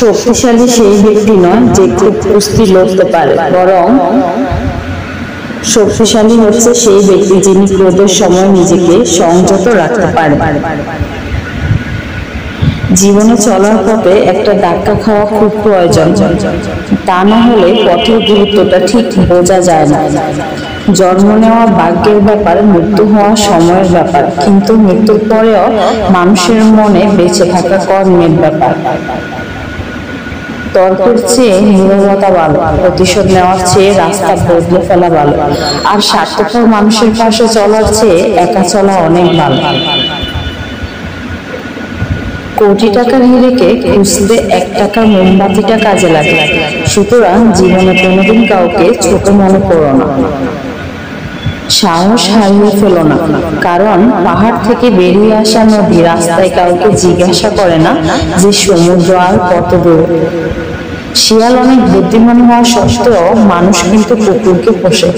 শক্তিশালী সেই ব্যক্তি নয় যে খুব কুস্তি লড়তে পারে, বরং শক্তিশালী হচ্ছে সেই ব্যক্তি যিনি ক্রোধের সময় নিজেকে সংযত রাখতে পারে। জীবনে চলার পথে একটা ধাক্কা খাওয়া খুব প্রয়োজন, তা না হলে পথের গুরুত্বটা ঠিক বোঝা যায় না। জন্ম নেওয়া ভাগ্যের ব্যাপার, মৃত্যু হওয়া সময়ের ব্যাপার, কিন্তু মৃত্যুর পরেও মানুষের মনে বেঁচে থাকা কর্মের ব্যাপার। তর্কের চেয়ে নীরবতা ভালো, প্রতিশোধ নেওয়ার চেয়ে রাস্তা বদলে ফেলা ভালো, আর স্বার্থপর মানুষের পাশে চলার চেয়ে একা চলা অনেক ভালো। কোটি টাকার হিরেকে খুঁজতে 1 টাকার মোমবাতিটা কাজে লাগে। সুতরাং জীবনে কোনোদিন কাউকে ছোট মনে করো না, সাহস হারিয়ে ফেলো না, কারণ পাহাড় থেকে বেরিয়ে আসা নদী রাস্তায় কাউকে জিজ্ঞাসা করে না যে সমুদ্র আর কত দূর। শিয়াল অনেক বুদ্ধিমান হওয়া সত্ত্বেও মানুষ কিন্তু কুকুরকে পোষে,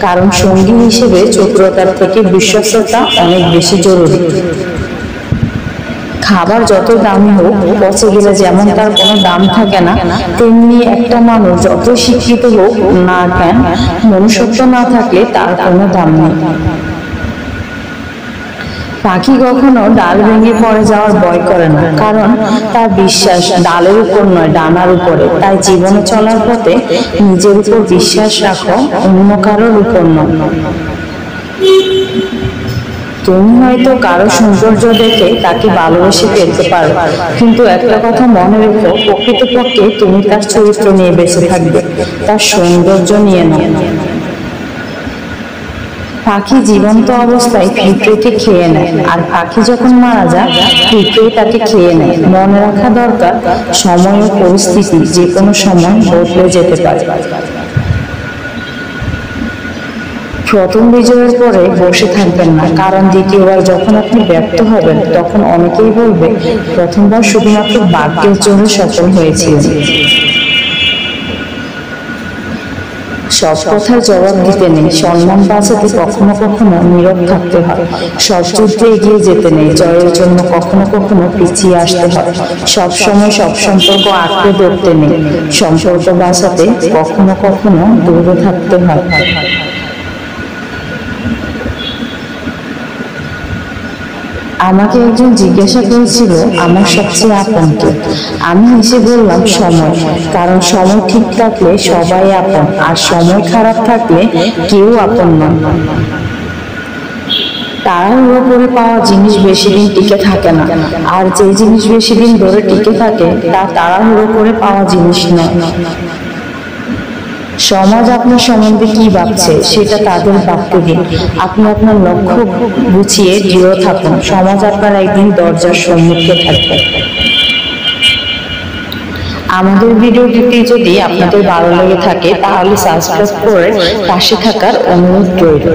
কারণ সঙ্গী হিসেবে চতুরতার থেকে বিশ্বস্ততা অনেক বেশি জরুরি। খাবার যত দামি হোক, পচে গেলে যেমন তার কোনো দাম থাকে না, তেমনি একটা মানুষ যত শিক্ষিত হোক না কেন, মনুষ্যত্ব না থাকলে তার কোনো দাম নেই। পাখি কখনো ডাল ভেঙে পড়ে যাওয়ার ভয় করে না, কারণ তার বিশ্বাস ডালের উপর নয়, ডানার উপরে। তাই জীবনে চলার পথে নিজের উপর বিশ্বাস রাখো, অন্য কারোর উপর নয়। তুমি হয়তো কারো সৌন্দর্য দেখে তাকে ভালোবেসে ফেলতে পারো, কিন্তু একটা কথা মনে রেখো, প্রকৃতপক্ষে তুমি তার চরিত্র নিয়ে বেঁচে থাকবে, তার সৌন্দর্য নিয়ে নয়। পাখি জীবন্ত অবস্থায় পিঁপড়েকে খেয়ে নেয়, আর পাখি যখন মারা যায় পিঁপড়ে তাকে খেয়ে নেয়। মনে রাখা দরকার, সময় ও পরিস্থিতি যে কোনো সময় বদলে যেতে পারে। প্রথম বিজয়ের পরে বসে থাকবেন না, কারণ দ্বিতীয়বার যখন আপনি ব্যর্থ হবেন তখন অনেকেই বলবে প্রথমবার শুধুমাত্র ভাগ্যের জন্য সফল হয়েছিলেন। সব কথার জবাব দিতে নেই, সম্মান বাঁচাতে কখনো কখনো নীরব থাকতে হয়। সব যুদ্ধে এগিয়ে যেতে নেই, জয়ের জন্য কখনো কখনো পিছিয়ে আসতে হয়। সব সময় সব সম্পর্ক আঁকড়ে ধরতে নেই, সম্পর্ক বাঁচাতে কখনো কখনো দূরে থাকতে হয়। আমাকে একজন জিজ্ঞাসা করেছিল আমার সবচেয়ে আপন কে। আমি হেসে বললাম সময়, কারণ সময় ঠিক থাকলে সবাই আপন, আর সময় খারাপ থাকলে কেউ আপন নয়। তাড়াহুড়ো করে পাওয়া জিনিস বেশি দিন টিকে থাকে না, আর যে জিনিস বেশি দিন ধরে টিকে থাকে তা তাড়াহুড়ো করে পাওয়া জিনিস নয়। সমাজ আপনার সম্বন্ধে কি ভাবছে সেটা তাদের ভাবতে দিন, আপনি আপনার লক্ষ্য গুছিয়ে দৃঢ় থাকুন। সমাজ আপনার একদিন দরজার সম্মুখে থাকবে। আমাদের ভিডিওটি যদি আপনাদের ভালো লেগে থাকে তাহলে সাবস্ক্রাইব করে পাশে থাকার অনুরোধ রইল।